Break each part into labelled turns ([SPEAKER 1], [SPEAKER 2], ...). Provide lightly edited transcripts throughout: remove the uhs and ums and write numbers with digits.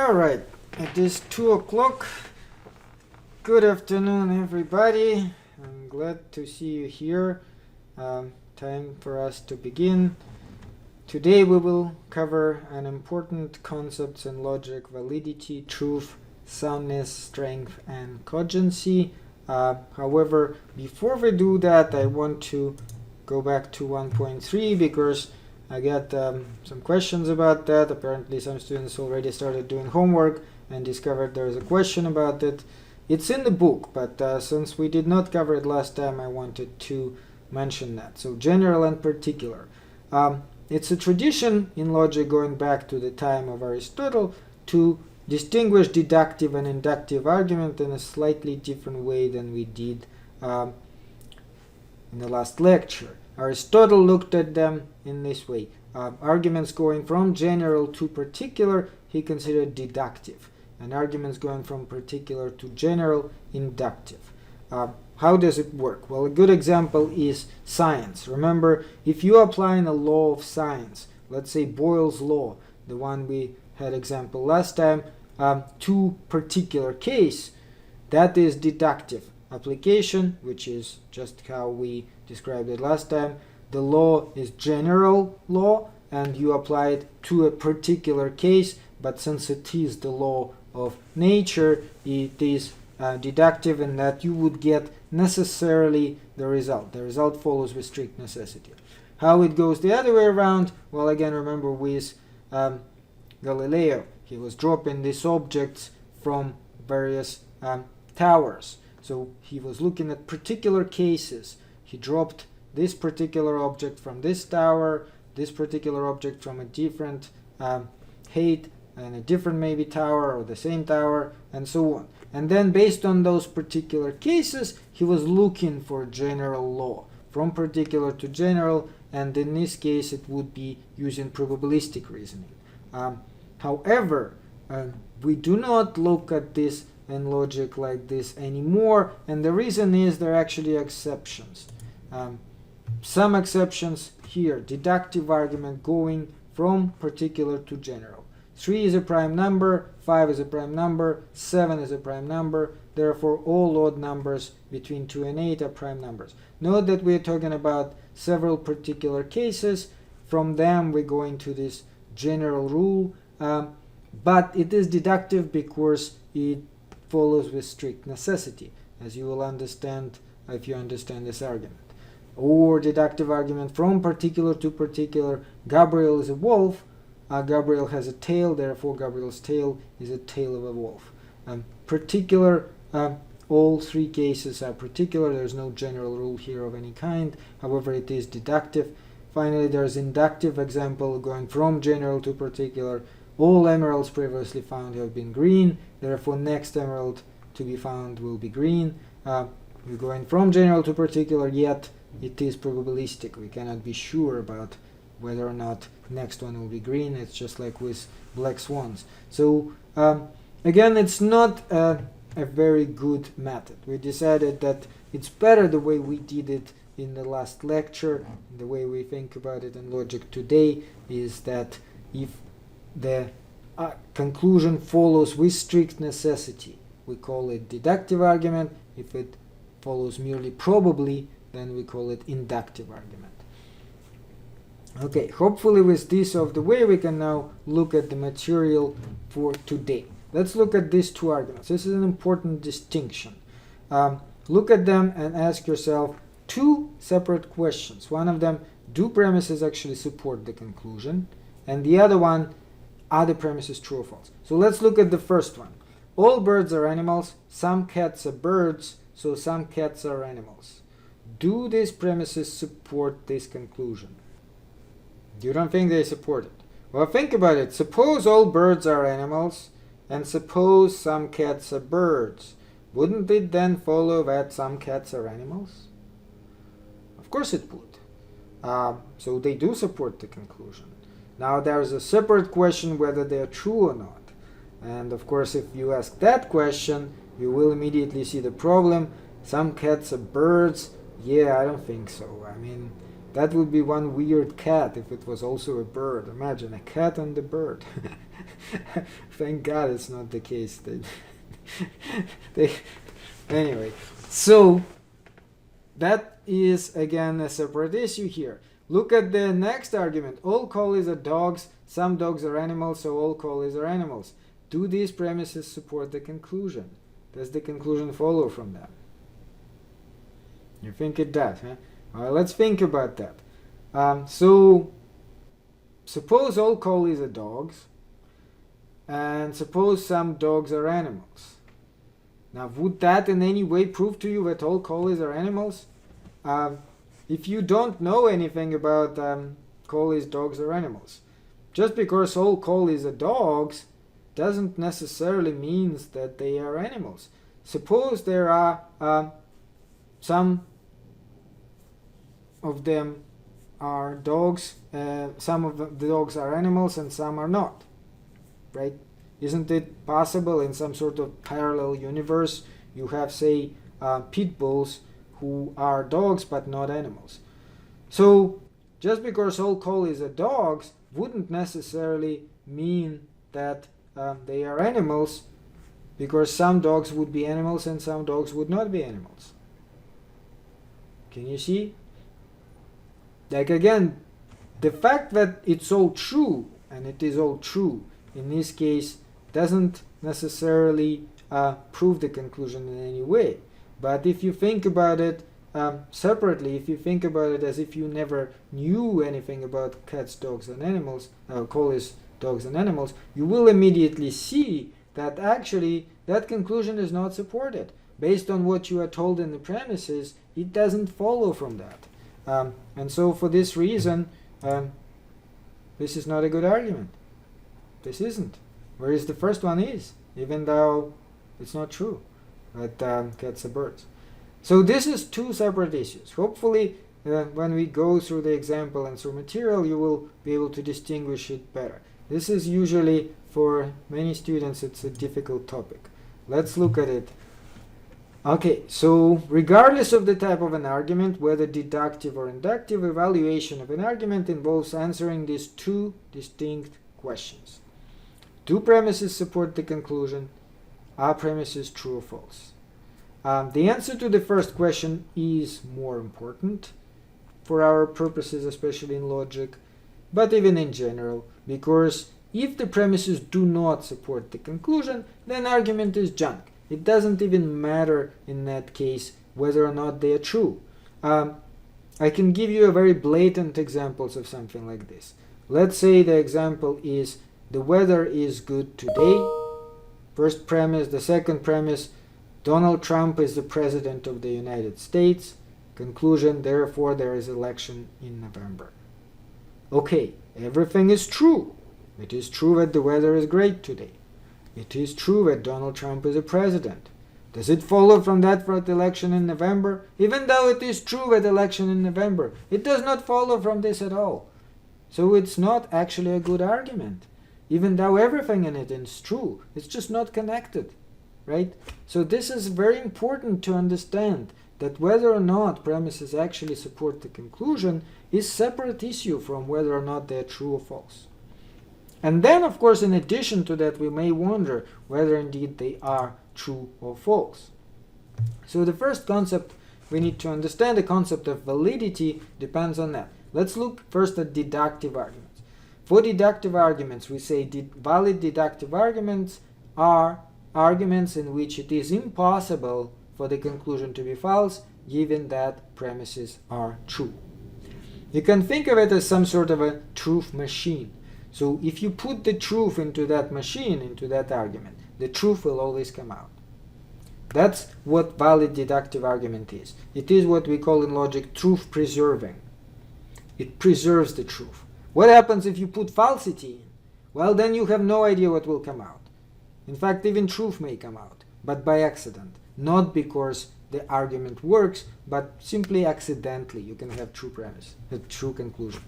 [SPEAKER 1] Alright, it is 2 o'clock. Good afternoon, everybody. I'm glad to see you here. Time for us to begin. Today we will cover an important concepts in logic: validity, truth, soundness, strength, and cogency. However, before we do that, I want to go back to 1.3 because I got some questions about that. Apparently some students already started doing homework and discovered there is a question about it. It's in the book, but since we did not cover it last time, I wanted to mention that. So general and particular. It's a tradition in logic going back to the time of Aristotle to distinguish deductive and inductive argument in a slightly different way than we did in the last lecture. Aristotle looked at them in this way. Arguments going from general to particular, he considered deductive, and arguments going from particular to general, inductive. How does it work? Well, a good example is science. Remember, if you apply a law of science, let's say Boyle's law, the one we had example last time, to particular case, that is deductive application, which is just how we described it last time. The law is general law, and you apply it to a particular case, but since it is the law of nature, it is deductive in that you would get necessarily the result. The result follows with strict necessity. How it goes the other way around? Well, again, remember with Galileo. He was dropping these objects from various towers. So he was looking at particular cases. He dropped this particular object from this tower, this particular object from a different height, and a different maybe tower or the same tower, and so on. And then based on those particular cases, he was looking for general law from particular to general, and in this case it would be using probabilistic reasoning. However, we do not look at this in logic like this anymore, and the reason is there are actually exceptions. Some exceptions here: deductive argument going from particular to general. 3 is a prime number, 5 is a prime number, 7 is a prime number, therefore all odd numbers between 2 and 8 are prime numbers. Note that we are talking about several particular cases. From them we go into this general rule, but it is deductive because it follows with strict necessity, as you will understand if you understand this argument. Or deductive argument from particular to particular. Gabriel is a wolf. Gabriel has a tail, therefore Gabriel's tail is a tail of a wolf. Particular, all 3 cases are particular. There's no general rule here of any kind. However, it is deductive. Finally, there's inductive example going from general to particular. All emeralds previously found have been green, therefore next emerald to be found will be green. We're going from general to particular, yet it is probabilistic. We cannot be sure about whether or not next one will be green. It's just like with black swans. So again, it's not a very good method. We decided that it's better the way we did it in the last lecture. The way we think about it in logic today is that if the conclusion follows with strict necessity, we call it deductive argument. If it follows merely probably, then we call it inductive argument. Okay, hopefully with this out of the way, we can now look at the material for today. Let's look at these 2 arguments. This is an important distinction. Look at them and ask yourself 2 separate questions. One of them, do premises actually support the conclusion? And the other one, are the premises true or false? So let's look at the first one. All birds are animals, some cats are birds, so some cats are animals. Do these premises support this conclusion? You don't think they support it? Well, think about it. Suppose all birds are animals, and suppose some cats are birds. Wouldn't it then follow that some cats are animals? Of course it would. So they do support the conclusion. Now there's a separate question whether they are true or not. And of course, if you ask that question, you will immediately see the problem. Some cats are birds. Yeah, I don't think so. I mean, that would be one weird cat if it was also a bird. Imagine a cat and a bird. Thank God it's not the case. Anyway, so that is again a separate issue here. Look at the next argument. All collies are dogs, some dogs are animals, so all collies are animals. Do these premises support the conclusion? Does the conclusion follow from that? You think it does, huh? Well, let's think about that. So, suppose all collies are dogs, and suppose some dogs are animals. Now, would that in any way prove to you that all collies are animals? If you don't know anything about collies, dogs, or animals, just because all collies are dogs doesn't necessarily mean that they are animals. Suppose there are some of them are dogs, some of the dogs are animals, and some are not, right? Isn't it possible in some sort of parallel universe you have, say, pit bulls who are dogs but not animals? So just because all collies are dogs wouldn't necessarily mean that they are animals, because some dogs would be animals and some dogs would not be animals. Can you see? Like again, the fact that it's all true, and it is all true in this case, doesn't necessarily prove the conclusion in any way. But if you think about it separately, if you think about it as if you never knew anything about cats, dogs, and animals, collies, dogs, and animals, you will immediately see that actually that conclusion is not supported. Based on what you are told in the premises, it doesn't follow from that. And so for this reason, this is not a good argument. This isn't. Whereas the first one is, even though it's not true that cats are birds. So this is two separate issues. Hopefully, when we go through the example and through material, you will be able to distinguish it better. This is usually, for many students, it's a difficult topic. Let's look at it. Okay, so regardless of the type of an argument, whether deductive or inductive, evaluation of an argument involves answering these two distinct questions. Do premises support the conclusion? Are premises true or false? The answer to the first question is more important for our purposes, especially in logic, but even in general, because if the premises do not support the conclusion, then argument is junk. It doesn't even matter in that case whether or not they are true. I can give you a very blatant examples of something like this. Let's say the example is the weather is good today. First premise. The second premise, Donald Trump is the president of the United States. Conclusion, therefore there is election in November. Okay, everything is true. It is true that the weather is great today. It is true that Donald Trump is a president. Does it follow from that for the election in November? Even though it is true that election in November, it does not follow from this at all. So it's not actually a good argument. Even though everything in it is true, it's just not connected, right? So this is very important to understand, that whether or not premises actually support the conclusion is a separate issue from whether or not they're true or false. And then, of course, in addition to that, we may wonder whether indeed they are true or false. So the first concept we need to understand, the concept of validity, depends on that. Let's look first at deductive arguments. For deductive arguments, we say valid deductive arguments are arguments in which it is impossible for the conclusion to be false, given that premises are true. You can think of it as some sort of a truth machine. So if you put the truth into that machine, into that argument, the truth will always come out. That's what valid deductive argument is. It is what we call in logic truth preserving. It preserves the truth. What happens if you put falsity in? Well, then you have no idea what will come out. In fact, even truth may come out, but by accident. Not because the argument works, but simply accidentally. You can have true premise, a true conclusion.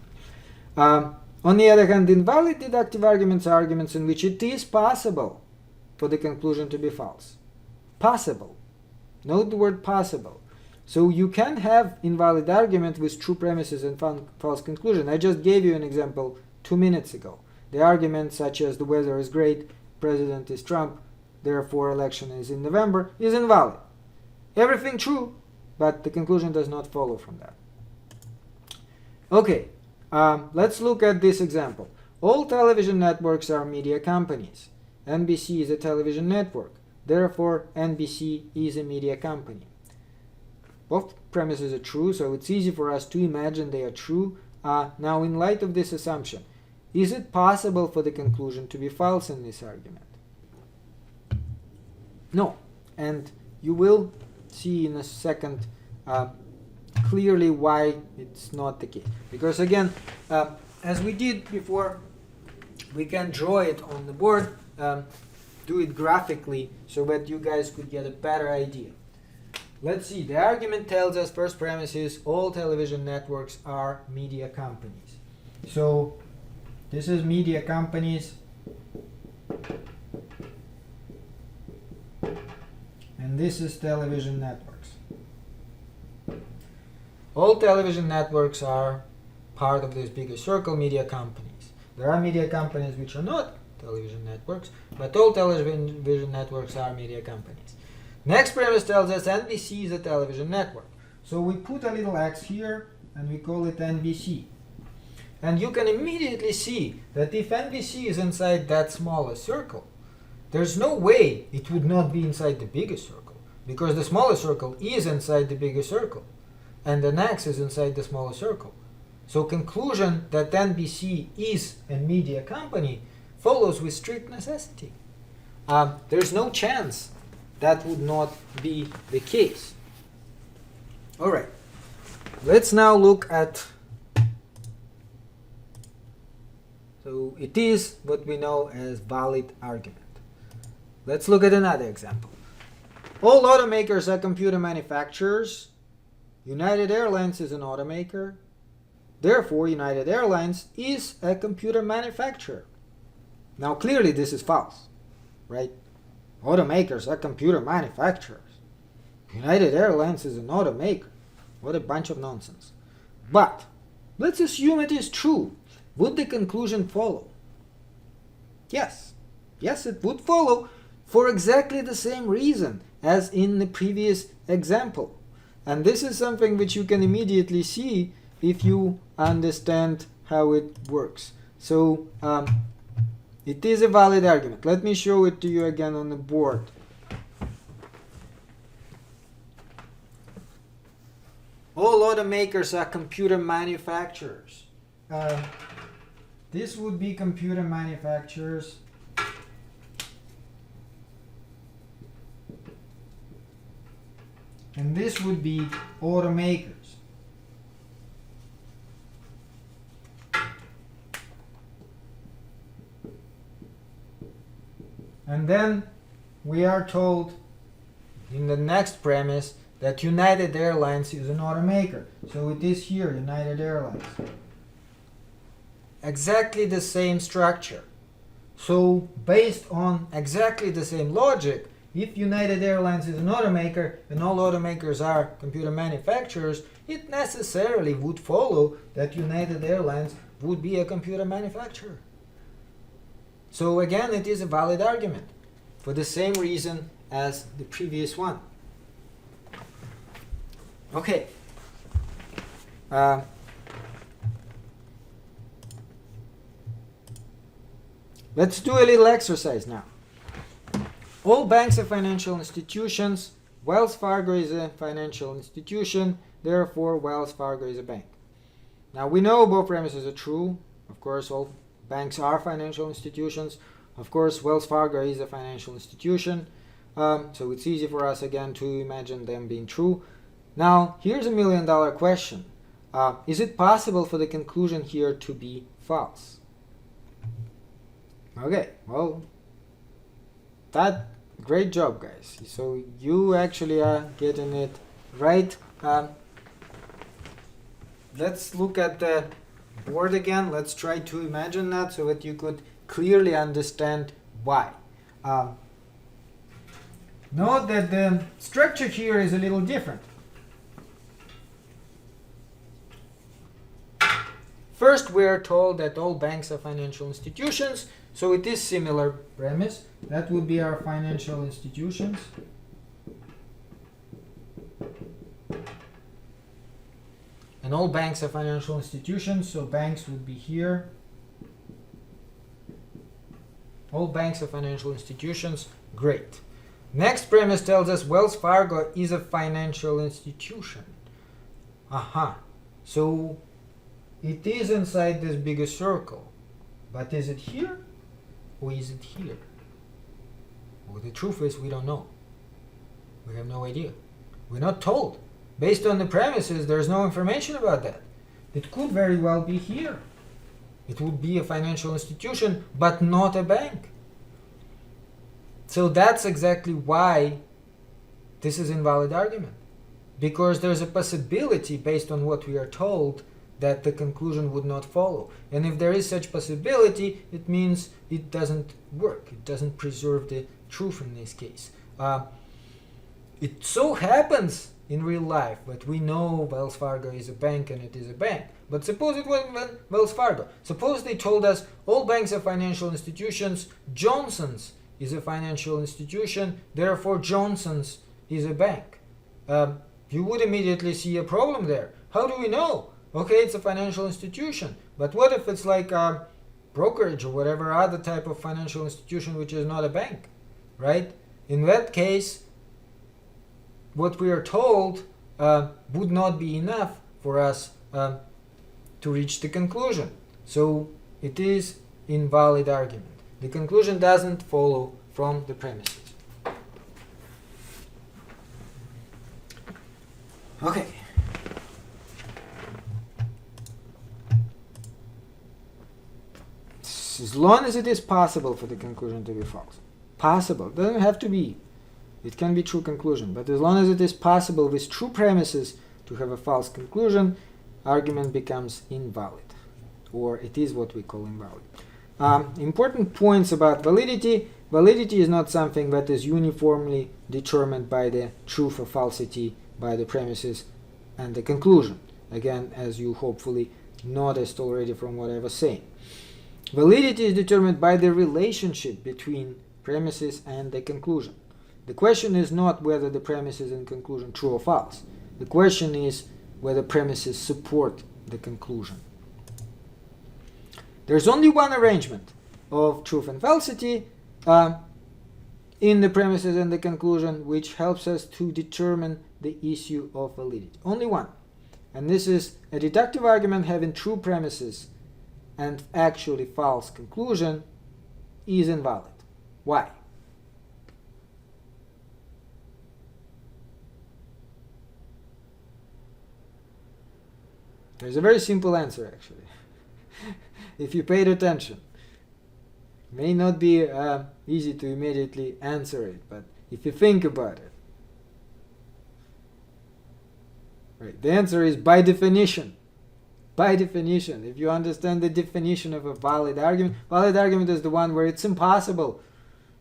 [SPEAKER 1] On the other hand, invalid deductive arguments are arguments in which it is possible for the conclusion to be false. Possible. Note the word possible. So you can have invalid argument with true premises and false conclusion. I just gave you an example 2 minutes ago. the argument such as the weather is great, president is Trump, therefore election is in November, is invalid. Everything true, but the conclusion does not follow from that. Okay, let's look at this example. All television networks are media companies. NBC is a television network. Therefore, NBC is a media company. Both premises are true, so it's easy for us to imagine they are true. Now, in light of this assumption, is it possible for the conclusion to be false in this argument? No. And you will see in a second clearly why it's not the case. Because again, as we did before, we can draw it on the board, do it graphically so that you guys could get a better idea. Let's see, the argument tells us, first premise is all television networks are media companies. So this is media companies, and this is television networks. All television networks are part of this bigger circle, media companies. There are media companies which are not television networks, but all television networks are media companies. Next premise tells us NBC is a television network. So we put a little X here and we call it NBC. And you can immediately see that if NBC is inside that smaller circle, there's no way it would not be inside the bigger circle, because the smaller circle is inside the bigger circle and an X is inside the smaller circle. So conclusion that NBC is a media company follows with strict necessity. There's no chance that would not be the case. All right, let's now look at, so it is what we know as valid argument. Let's look at another example. All automakers are computer manufacturers. United Airlines is an automaker. Therefore, United Airlines is a computer manufacturer. Now, clearly this is false, right? Automakers are computer manufacturers. United Airlines is an automaker. What a bunch of nonsense. But let's assume it is true. Would the conclusion follow? Yes. Yes, it would follow for exactly the same reason as in the previous example. And this is something which you can immediately see if you understand how it works. So it is a valid argument. Let me show it to you again on the board. All automakers are computer manufacturers. This would be computer manufacturers. And this would be automakers. And then we are told in the next premise that United Airlines is an automaker. So it is here, United Airlines. Exactly the same structure. So based on exactly the same logic, if United Airlines is an automaker and all automakers are computer manufacturers, it necessarily would follow that United Airlines would be a computer manufacturer. So again, it is a valid argument for the same reason as the previous one. Okay. Let's do a little exercise now. All banks are financial institutions. Wells Fargo is a financial institution. Therefore, Wells Fargo is a bank. Now we know both premises are true. Of course, all banks are financial institutions. Of course, Wells Fargo is a financial institution. So it's easy for us again to imagine them being true. Now, here's $1 million question. Is it possible for the conclusion here to be false? Okay, well, great job, guys. So you actually are getting it right. Let's look at the board again. Let's try to imagine that so that you could clearly understand why. Note that the structure here is a little different. First, we are told that all banks are financial institutions, so it is similar premise. That would be our financial institutions. And all banks are financial institutions, so banks would be here. All banks are financial institutions. Great. Next premise tells us Wells Fargo is a financial institution. Aha. So it is inside this bigger circle. But is it here or is it here? Well, the truth is we don't know. We have no idea. We're not told. Based on the premises, there's no information about that. It could very well be here. It would be a financial institution, but not a bank. So that's exactly why this is invalid argument. Because there's a possibility, based on what we are told, that the conclusion would not follow. And if there is such possibility, it means it doesn't work. It doesn't preserve the truth in this case. It so happens in real life, but we know Wells Fargo is a bank and it is a bank. But suppose it wasn't Wells Fargo. Suppose they told us all banks are financial institutions, Johnson's is a financial institution, therefore Johnson's is a bank. You would immediately see a problem there. How do we know? Okay, it's a financial institution, but what if it's like a brokerage or whatever other type of financial institution which is not a bank, right? In that case, what we are told would not be enough for us to reach the conclusion. So it is invalid argument. The conclusion doesn't follow from the premises. Okay. As long as it is possible for the conclusion to be false. Possible. Doesn't have to be. It can be true conclusion. But as long as it is possible with true premises to have a false conclusion, argument becomes invalid. Or it is what we call invalid. Important points about validity. Validity is not something that is uniformly determined by the truth or falsity by the premises and the conclusion. Again, as you hopefully noticed already from what I was saying. Validity is determined by the relationship between premises and the conclusion. The question is not whether the premises and conclusion true or false. The question is whether premises support the conclusion. There's only one arrangement of truth and falsity in the premises and the conclusion which helps us to determine the issue of validity. Only one. And this is a deductive argument having true premises and actually false conclusion is invalid. Why? There's a very simple answer actually. If you paid attention. It may not be easy to immediately answer it, but if you think about it. Right. The answer is by definition. By definition. If you understand the definition of a valid argument is the one where it's impossible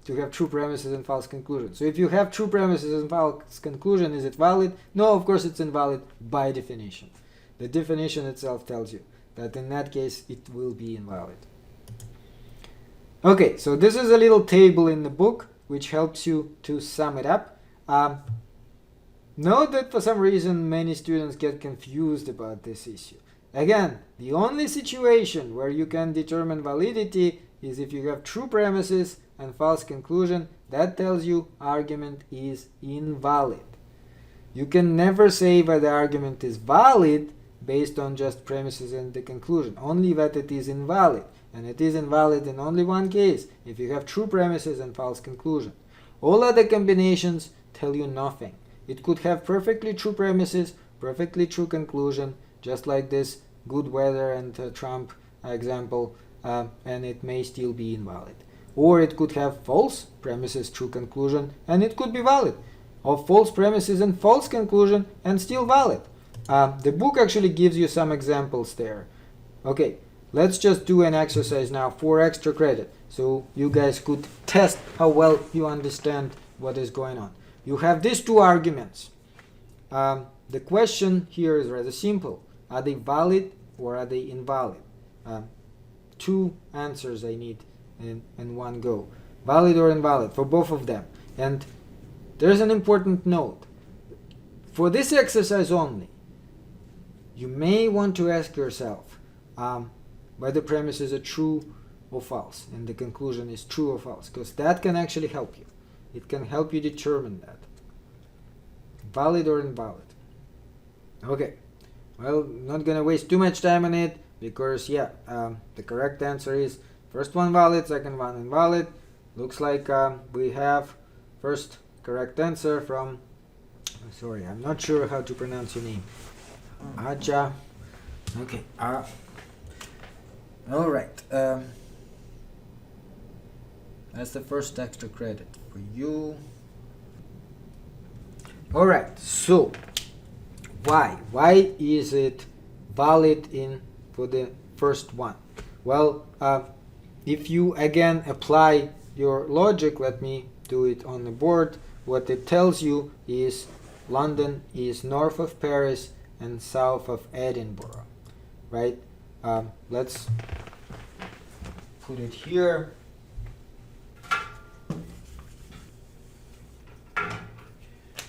[SPEAKER 1] to have true premises and false conclusion. So if you have true premises and false conclusion, is it valid? No, of course it's invalid by definition. The definition itself tells you that in that case it will be invalid. Okay, so this is a little table in the book which helps you to sum it up. Note that for some reason many students get confused about this issue. Again, the only situation where you can determine validity is if you have true premises and false conclusion. That tells you argument is invalid. You can never say that the argument is valid based on just premises and the conclusion, only that it is invalid. And it is invalid in only one case, if you have true premises and false conclusion. All other combinations tell you nothing. It could have perfectly true premises, perfectly true conclusion, just like this good weather and Trump example, and it may still be invalid. Or it could have false premises, true conclusion, and it could be valid. Or false premises and false conclusion, and still valid. The book actually gives you some examples there. Okay, let's just do an exercise now for extra credit, so you guys could test how well you understand what is going on. You have these two arguments. The question here is rather simple. Are they valid or are they invalid? Two answers I need in one go. Valid or invalid for both of them. And there's an important note. For this exercise only, you may want to ask yourself whether the premise is a true or false, and the conclusion is true or false, because that can actually help you. It can help you determine that. Valid or invalid. Okay, well, not gonna waste too much time on it, because the correct answer is first one valid, second one invalid. Looks like we have first correct answer from, sorry, I'm not sure how to pronounce your name. Aja. Okay. All right. That's the first extra credit for you. All right. So, why is it valid for the first one? Well, if you again apply your logic, let me do it on the board. What it tells you is London is north of Paris and south of Edinburgh, right? Let's put it here.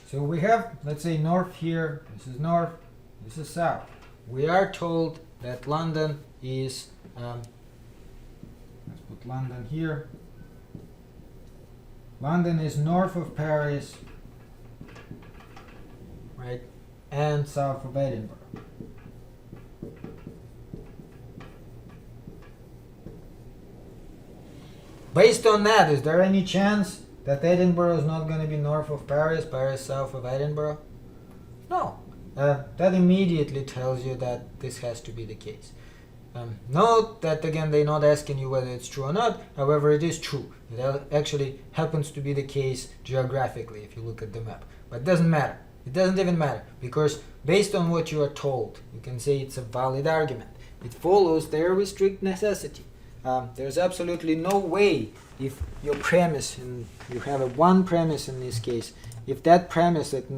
[SPEAKER 1] So we have, let's say, north here. This is north, this is south. We are told that London is, let's put London here. London is north of Paris, right, and south of Edinburgh. Based on that, is there any chance that Edinburgh is not going to be north of Paris, Paris south of Edinburgh? No. That immediately tells you that this has to be the case. Note that again they're not asking you whether it's true or not, however it is true. It actually happens to be the case geographically if you look at the map. But it doesn't matter. It doesn't even matter, because based on what you are told, you can say it's a valid argument. It follows there with strict necessity. There's absolutely no way, if your premise, and you have a one premise in this case, if that premise that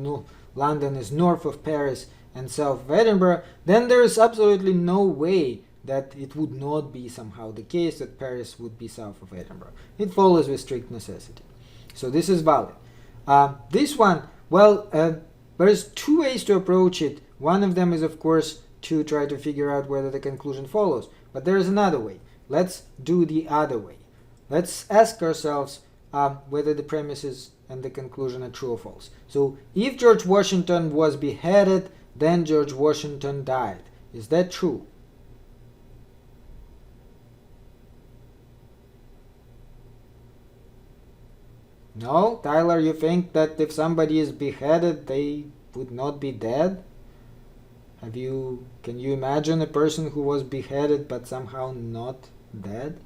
[SPEAKER 1] London is north of Paris and south of Edinburgh, then there is absolutely no way that it would not be somehow the case that Paris would be south of Edinburgh. It follows with strict necessity. So this is valid. This one, well, there's two ways to approach it. One of them is, of course, to try to figure out whether the conclusion follows. But there is another way. Let's do the other way. Let's ask ourselves whether the premises and the conclusion are true or false. So if George Washington was beheaded, then George Washington died. Is that true? No? Tyler, you think that if somebody is beheaded, they would not be dead? Can you imagine a person who was beheaded but somehow not dead?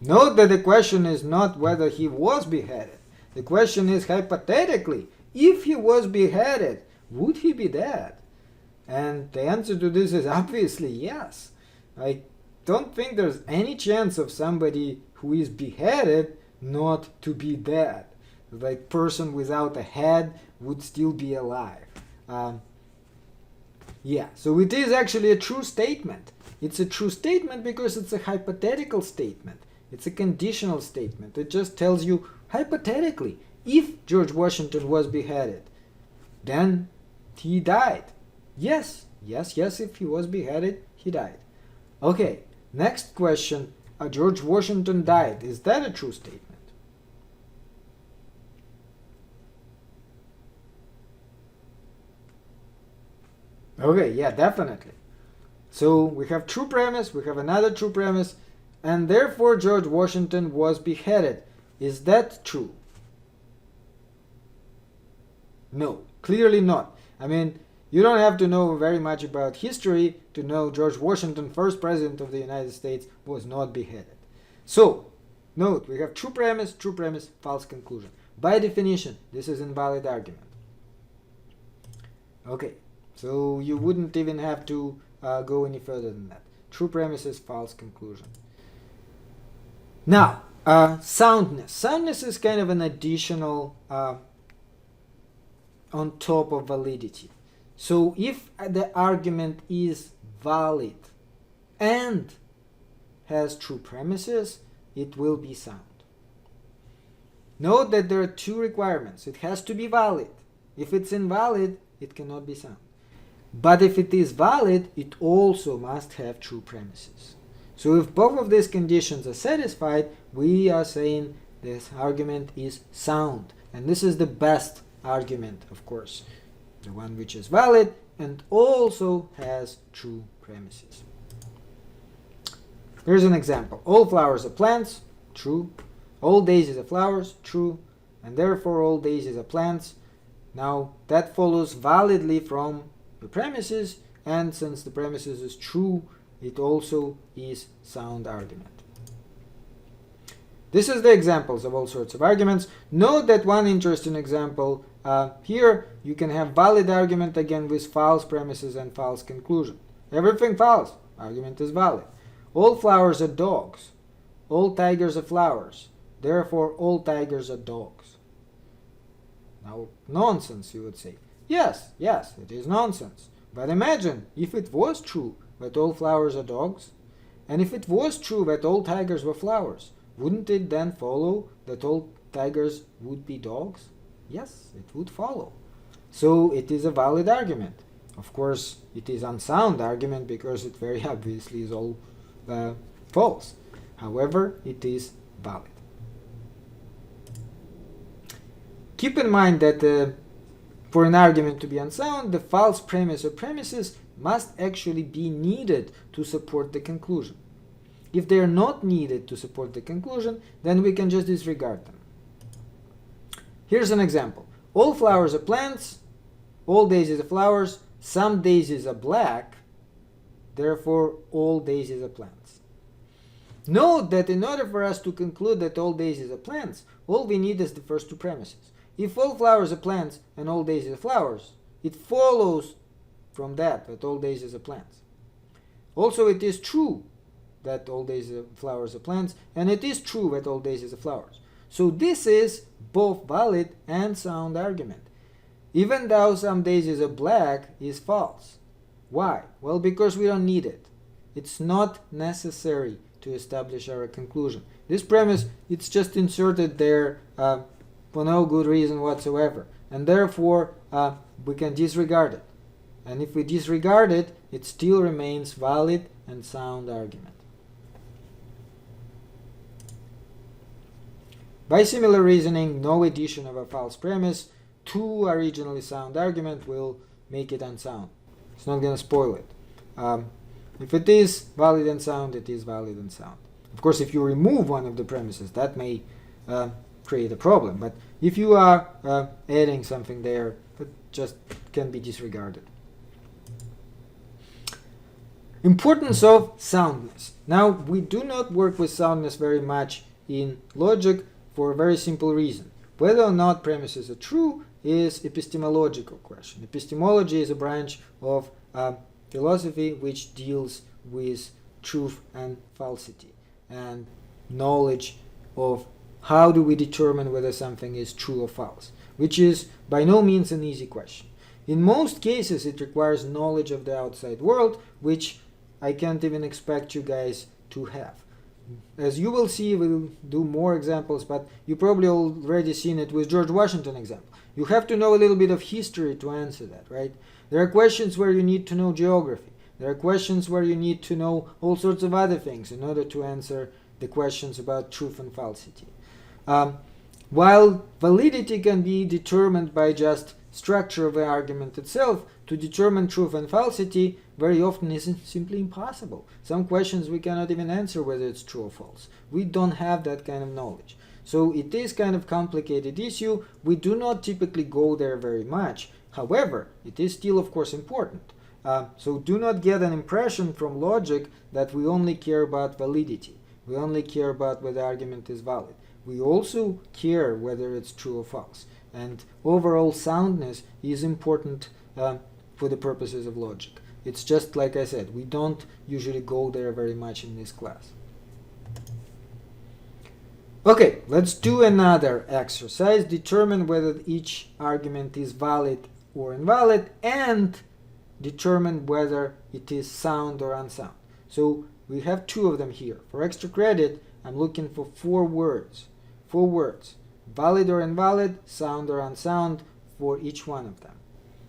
[SPEAKER 1] Note that the question is not whether he was beheaded. The question is, hypothetically, if he was beheaded, would he be dead? And the answer to this is obviously yes. I don't think there's any chance of somebody who is beheaded not to be dead. Like person without a head would still be alive. So it is actually a true statement. It's a true statement because it's a hypothetical statement. It's a conditional statement. It just tells you, hypothetically, if George Washington was beheaded, then he died. Yes, if he was beheaded, he died. Okay, next question. George Washington died. Is that a true statement? Okay, yeah, definitely. So we have true premise, we have another true premise, and therefore George Washington was beheaded. Is that true? No, clearly not. I mean, you don't have to know very much about history to know George Washington, first president of the United States, was not beheaded. So, note, we have true premise, false conclusion. By definition, this is invalid argument. Okay, so you wouldn't even have to go any further than that. True premise is false conclusion. Now, soundness. Soundness is kind of an additional on top of validity. So if the argument is valid, and has true premises, it will be sound. Note that there are two requirements. It has to be valid. If it's invalid, it cannot be sound. But if it is valid, it also must have true premises. So if both of these conditions are satisfied, we are saying this argument is sound. And this is the best argument, of course. The one which is valid and also has true premises. Here's an example. All flowers are plants, true. All daisies are flowers, true. And therefore all daisies are plants. Now that follows validly from the premises, and since the premises is true, it also is sound argument. This is the examples of all sorts of arguments. Note that one interesting example here, you can have valid argument again with false premises and false conclusion. Everything false, argument is valid. All flowers are dogs. All tigers are flowers. Therefore, all tigers are dogs. Now, nonsense, you would say. Yes, it is nonsense. But imagine if it was true that all flowers are dogs, and if it was true that all tigers were flowers, wouldn't it then follow that all tigers would be dogs? Yes, it would follow. So it is a valid argument. Of course, it is unsound argument because it very obviously is all false. However, it is valid. Keep in mind that for an argument to be unsound, the false premise or premises must actually be needed to support the conclusion. If they are not needed to support the conclusion, then we can just disregard them. Here's an example. All flowers are plants, all daisies are flowers, some daisies are black, therefore all daisies are plants. Note that in order for us to conclude that all daisies are plants, all we need is the first two premises. If all flowers are plants and all daisies are flowers, it follows from that all daisies are plants. Also, it is true that all daisies are flowers are plants, and it is true that all daisies are flowers. So this is both valid and sound argument. Even though some daisies are black is false. Why? Well, because we don't need it. It's not necessary to establish our conclusion. This premise, it's just inserted there for no good reason whatsoever, and therefore we can disregard it. And if we disregard it, it still remains valid and sound argument. By similar reasoning, no addition of a false premise to originally sound argument will make it unsound. It's not going to spoil it. If it is valid and sound, it is valid and sound. Of course, if you remove one of the premises, that may create a problem. But if you are adding something there, it just can be disregarded. Importance of soundness. Now, we do not work with soundness very much in logic for a very simple reason. Whether or not premises are true is epistemological question. Epistemology is a branch of philosophy which deals with truth and falsity and knowledge of how do we determine whether something is true or false, which is by no means an easy question. In most cases, it requires knowledge of the outside world, which I can't even expect you guys to have. As you will see, we'll do more examples, but you probably already seen it with George Washington example. You have to know a little bit of history to answer that, right? There are questions where you need to know geography. There are questions where you need to know all sorts of other things in order to answer the questions about truth and falsity. While validity can be determined by just structure of the argument itself, to determine truth and falsity very often is simply impossible. Some questions we cannot even answer whether it's true or false. We don't have that kind of knowledge. So it is kind of complicated issue. We do not typically go there very much. However, it is still of course important. So do not get an impression from logic that we only care about validity. We only care about whether the argument is valid. We also care whether it's true or false. And overall soundness is important for the purposes of logic. It's just like I said, we don't usually go there very much in this class. Okay, let's do another exercise. Determine whether each argument is valid or invalid, and determine whether it is sound or unsound. So we have two of them here. For extra credit, I'm looking for 4 words. 4 words. Valid or invalid, sound or unsound for each one of them.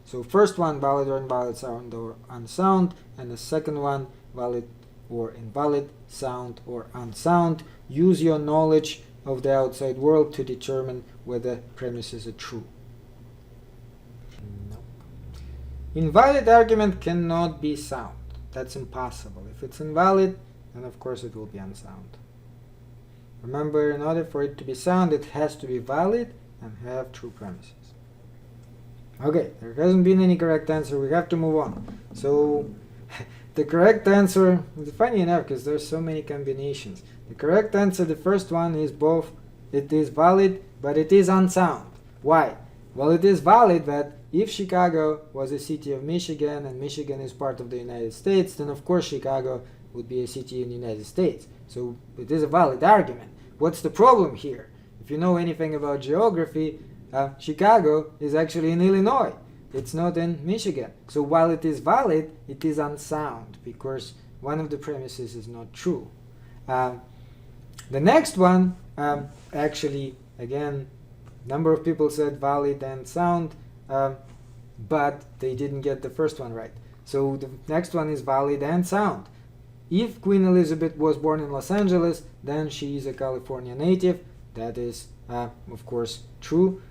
[SPEAKER 1] So first one, valid or invalid, sound or unsound, and the second one, valid or invalid, sound or unsound. Use your knowledge of the outside world to determine whether premises are true. Nope. Invalid argument cannot be sound. That's impossible. If it's invalid, then of course it will be unsound. Remember, in order for it to be sound, it has to be valid and have true premises. Okay, there hasn't been any correct answer. We have to move on. So the correct answer is funny enough because there's so many combinations. The correct answer, the first one, is both. It is valid, but it is unsound. Why? Well, it is valid that if Chicago was a city of Michigan and Michigan is part of the United States, then of course Chicago would be a city in the United States. So it is a valid argument. What's the problem here? If you know anything about geography, Chicago is actually in Illinois. It's not in Michigan. So while it is valid, it is unsound because one of the premises is not true. The next one, actually, again, number of people said valid and sound, but they didn't get the first one right. So the next one is valid and sound. If Queen Elizabeth was born in Los Angeles, then she is a California native. That is, of course, true.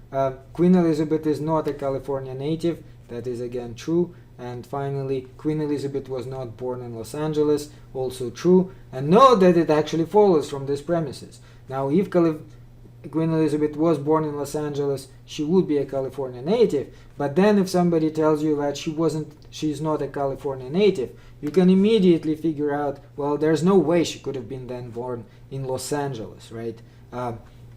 [SPEAKER 1] Queen Elizabeth is not a California native. That is, again, true. And finally, Queen Elizabeth was not born in Los Angeles. Also true. And note that it actually follows from these premises. Now, if Queen Elizabeth was born in Los Angeles, she would be a California native. But then if somebody tells you that she's not a California native, you can immediately figure out, well, there's no way she could have been then born in Los Angeles, right?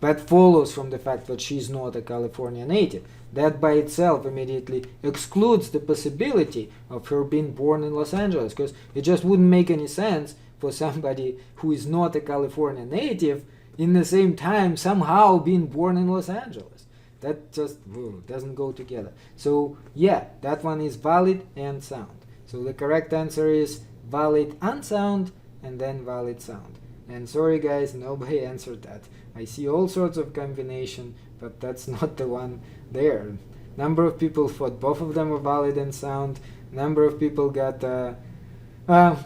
[SPEAKER 1] That follows from the fact that she's not a California native. That by itself immediately excludes the possibility of her being born in Los Angeles, because it just wouldn't make any sense for somebody who is not a California native in the same time somehow being born in Los Angeles. That just doesn't go together. So yeah, that one is valid and sound. So the correct answer is valid unsound and then valid sound. And sorry guys, nobody answered that. I see all sorts of combination, but that's not the one there. Number of people thought both of them were valid and sound. Number of people got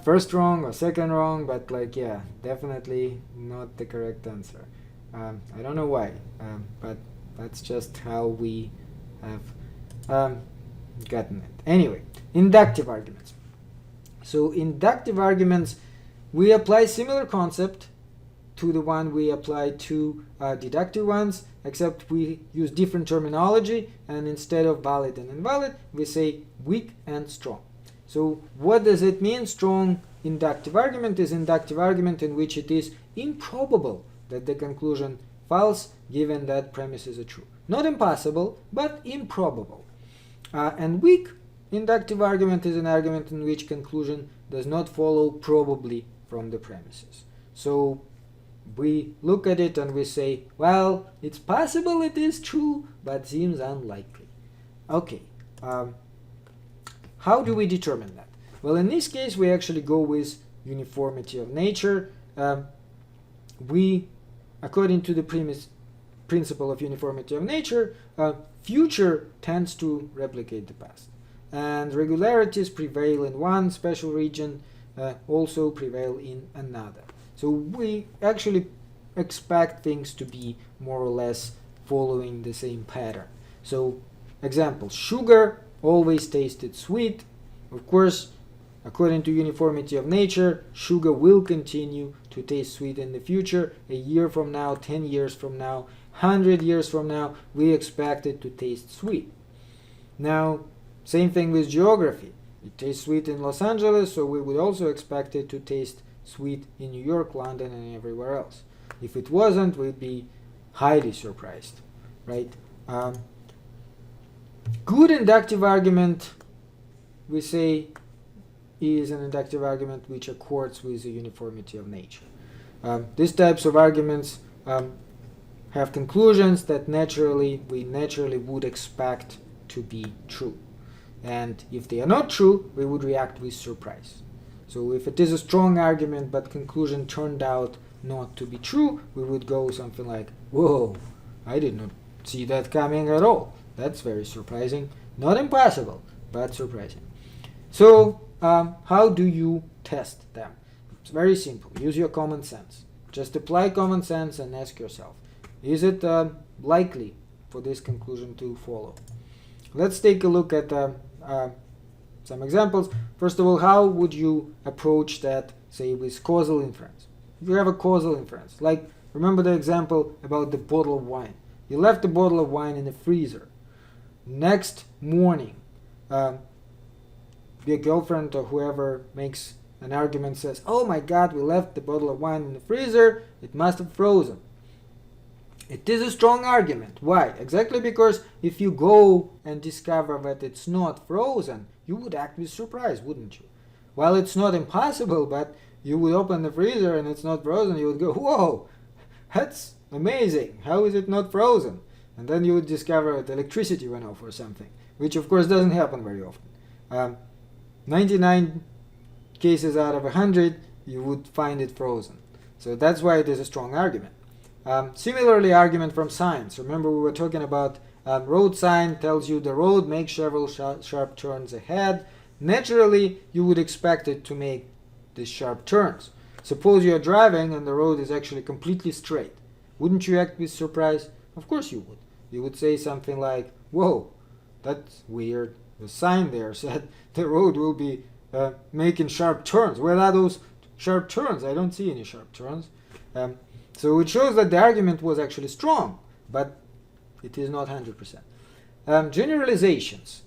[SPEAKER 1] first wrong or second wrong, but like, yeah, definitely not the correct answer. I don't know why, but that's just how we have gotten it. Anyway, inductive arguments. So inductive arguments, we apply similar concept to the one we apply to deductive ones, except we use different terminology, and instead of valid and invalid, we say weak and strong. So what does it mean? Strong inductive argument is inductive argument in which it is improbable that the conclusion false given that premises are true. Not impossible, but improbable. And weak inductive argument is an argument in which conclusion does not follow probably from the premises. So we look at it and we say, well, it's possible it is true, but seems unlikely. Okay, how do we determine that? Well, in this case, we actually go with uniformity of nature. We, according to the principle of uniformity of nature, future tends to replicate the past. And regularities prevail in one special region, also prevail in another. So we actually expect things to be more or less following the same pattern. So, example, sugar always tasted sweet. Of course, according to uniformity of nature, sugar will continue to taste sweet in the future. A year from now, 10 years from now, 100 years from now, we expect it to taste sweet. Now, same thing with geography. It tastes sweet in Los Angeles, so we would also expect it to taste sweet in New York, London, and everywhere else. If it wasn't, we'd be highly surprised, right? Good inductive argument, we say, is an inductive argument which accords with the uniformity of nature. These types of arguments have conclusions that we naturally would expect to be true. And if they are not true, we would react with surprise. So if it is a strong argument but conclusion turned out not to be true, we would go something like, whoa, I did not see that coming at all. That's very surprising. Not impossible, but surprising. So how do you test them? It's very simple. Use your common sense. Just apply common sense and ask yourself, is it likely for this conclusion to follow? Let's take a look at some examples. First of all, how would you approach that, say, with causal inference? If you have a causal inference, like remember the example about the bottle of wine. You left the bottle of wine in the freezer. Next morning, your girlfriend or whoever makes an argument says, oh my God, we left the bottle of wine in the freezer, it must have frozen. It is a strong argument. Why? Exactly because if you go and discover that it's not frozen, you would act with surprise, wouldn't you? Well, it's not impossible, but you would open the freezer and it's not frozen, you would go, whoa, that's amazing, how is it not frozen? And then you would discover that electricity went off or something, which of course doesn't happen very often. 99 cases out of 100, you would find it frozen. So that's why it is a strong argument. Similarly, argument from signs. Remember we were talking about road sign tells you the road makes several sharp turns ahead. Naturally, you would expect it to make these sharp turns. Suppose you are driving and the road is actually completely straight. Wouldn't you act with surprise? Of course you would. You would say something like, whoa, that's weird. The sign there said the road will be making sharp turns. Where are those sharp turns? I don't see any sharp turns. So it shows that the argument was actually strong, but it is not 100%. Generalizations.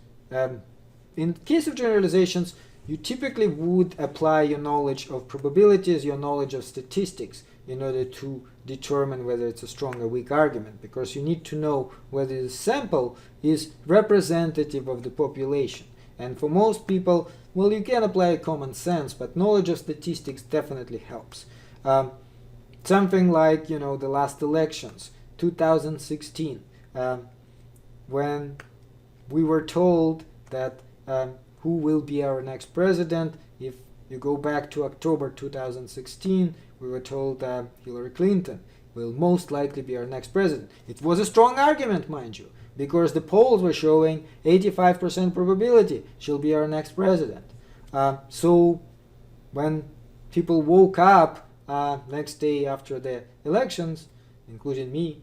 [SPEAKER 1] In case of generalizations, you typically would apply your knowledge of probabilities, your knowledge of statistics, in order to determine whether it's a strong or weak argument, because you need to know whether the sample is representative of the population. And for most people, well, you can apply common sense, but knowledge of statistics definitely helps. Something like, the last elections, 2016, when we were told that who will be our next president. If you go back to October 2016, we were told that Hillary Clinton will most likely be our next president. It was a strong argument, mind you, because the polls were showing 85% probability she'll be our next president. So when people woke up next day after the elections, including me,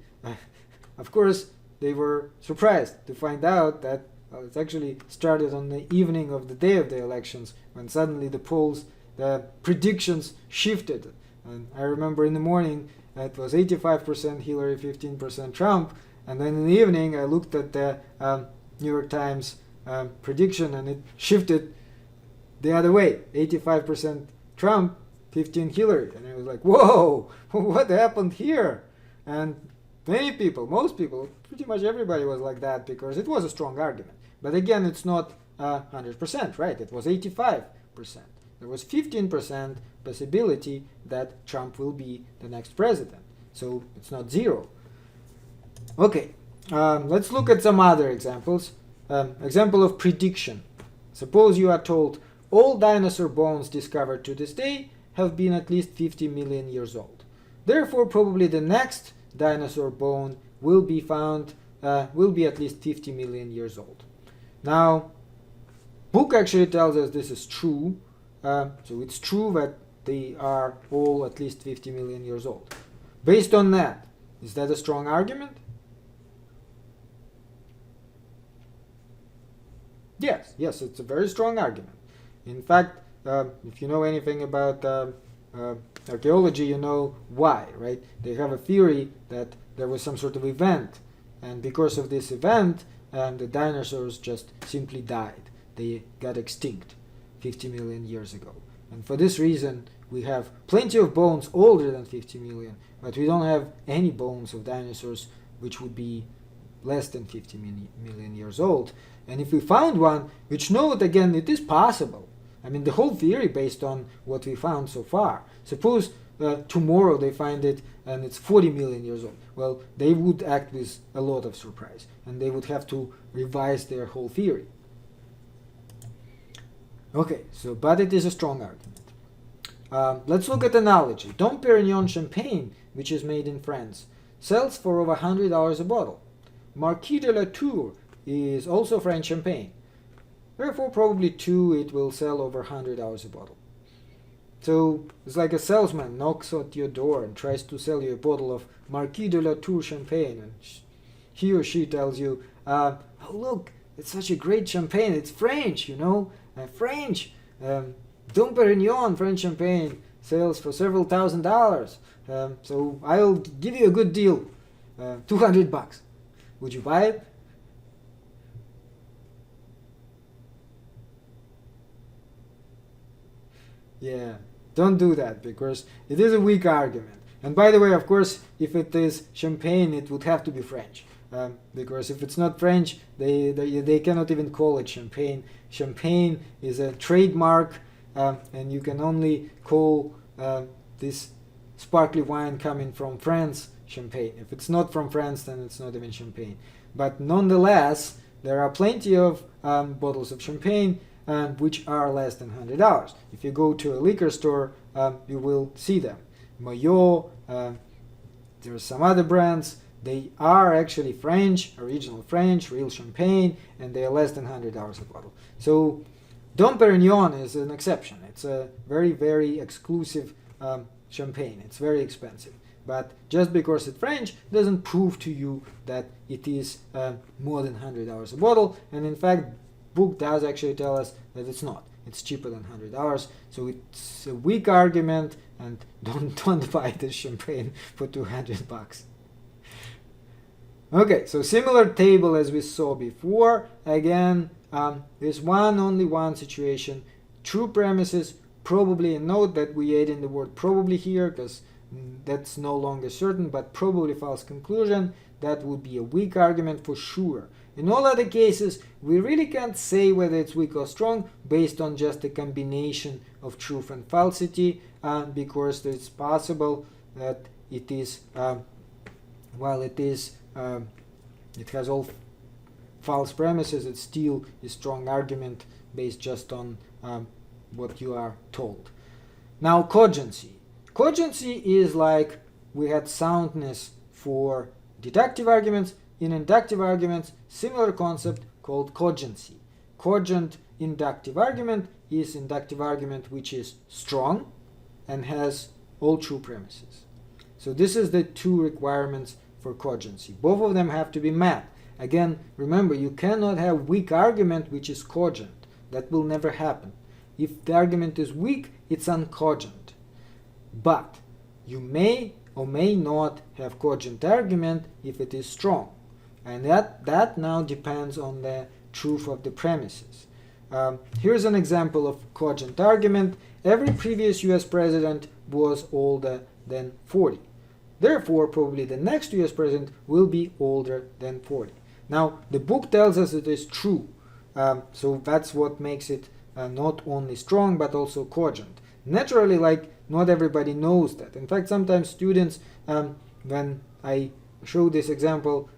[SPEAKER 1] of course they were surprised to find out that it actually started on the evening of the day of the elections, when suddenly the predictions shifted. And I remember in the morning it was 85% Hillary, 15% Trump, and then in the evening I looked at the New York Times prediction and it shifted the other way, 85% Trump, 15 Hillary, and I was like, whoa, what happened here? And many people, most people, pretty much everybody was like that, because it was a strong argument. But again, it's not 100%, right? It was 85%. There was 15% possibility that Trump will be the next president. So it's not zero. Okay, let's look at some other examples. Example of prediction. Suppose you are told all dinosaur bones discovered to this day have been at least 50 million years old. Therefore, probably the next dinosaur bone will be found, will be at least 50 million years old. Now, book actually tells us this is true, so it's true that they are all at least 50 million years old. Based on that, is that a strong argument? Yes, it's a very strong argument. In fact, if you know anything about archaeology, you know why, right? They have a theory that there was some sort of event, and because of this event, the dinosaurs just simply died. They got extinct 50 million years ago. And for this reason, we have plenty of bones older than 50 million, but we don't have any bones of dinosaurs which would be less than 50 million years old. And if we find one, which note again, it is possible. I mean, the whole theory based on what we found so far. Suppose tomorrow they find it and it's 40 million years old. Well, they would act with a lot of surprise, and they would have to revise their whole theory. Okay, so but it is a strong argument. Let's look at analogy. Dom Perignon champagne, which is made in France, sells for over $100 a bottle. Marquis de la Tour is also French champagne. Therefore, probably too, it will sell over $100 a bottle. So it's like a salesman knocks at your door and tries to sell you a bottle of Marquis de la Tour champagne, and he or she tells you, "Oh look, it's such a great champagne. It's French, you know, French. Dom Perignon French champagne sells for several $1,000s. So I'll give you a good deal, $200. Would you buy it?" Yeah, don't do that, because it is a weak argument. And by the way, of course, if it is champagne, it would have to be French. Because if it's not French, they cannot even call it champagne. Champagne is a trademark, and you can only call this sparkly wine coming from France champagne. If it's not from France, then it's not even champagne. But nonetheless, there are plenty of bottles of champagne which are less than $100. If you go to a liquor store, you will see them. Maillot, there are some other brands. They are actually French, original French, real champagne, and they are less than $100 a bottle. So Dom Perignon is an exception. It's a very, very exclusive champagne. It's very expensive. But just because it's French doesn't prove to you that it is more than $100 a bottle. And in fact, book does actually tell us that it's not. It's cheaper than $100. So it's a weak argument, and don't buy this champagne for $200. Okay, so similar table as we saw before. Again, there's only one situation. True premises, probably, and note that we add in the word probably here because that's no longer certain, but probably false conclusion. That would be a weak argument for sure. In all other cases, we really can't say whether it's weak or strong based on just a combination of truth and falsity, because it's possible that it is, while it has all false premises, it still is strong argument based just on what you are told. Now, cogency. Cogency is like we had soundness for deductive arguments. In inductive arguments, similar concept called cogency. Cogent inductive argument is inductive argument which is strong and has all true premises. So this is the two requirements for cogency. Both of them have to be met. Again, remember, you cannot have weak argument which is cogent. That will never happen. If the argument is weak, it's uncogent. But you may or may not have cogent argument if it is strong. And that now depends on the truth of the premises. Here's an example of cogent argument. Every previous US president was older than 40. Therefore, probably the next US president will be older than 40. Now, the book tells us it is true. So that's what makes it not only strong, but also cogent. Naturally, not everybody knows that. In fact, sometimes students, when I show this example,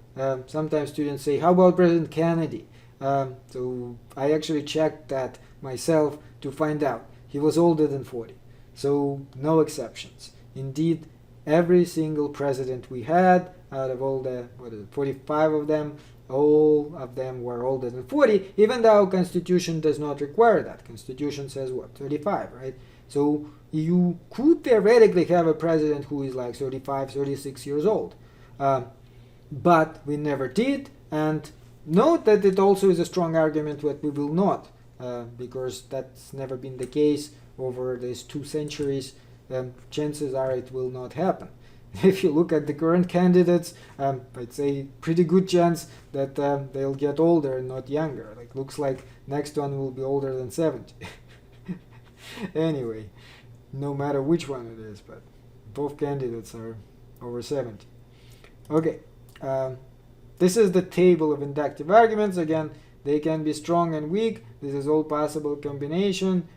[SPEAKER 1] sometimes students say, how about President Kennedy? So I actually checked that myself to find out. He was older than 40. So no exceptions. Indeed, every single president we had, out of all the 45 of them, all of them were older than 40, even though Constitution does not require that. Constitution says what? 35, right? So you could theoretically have a president who is like 35, 36 years old. But we never did, and note that it also is a strong argument that we will not, because that's never been the case over these 2 centuries. Chances are it will not happen. If you look at the current candidates, I'd say pretty good chance that they'll get older and not younger. Looks like next one will be older than 70. Anyway, no matter which one it is, but both candidates are over 70. Okay. This is the table of inductive arguments. Again, they can be strong and weak. This is all possible combination.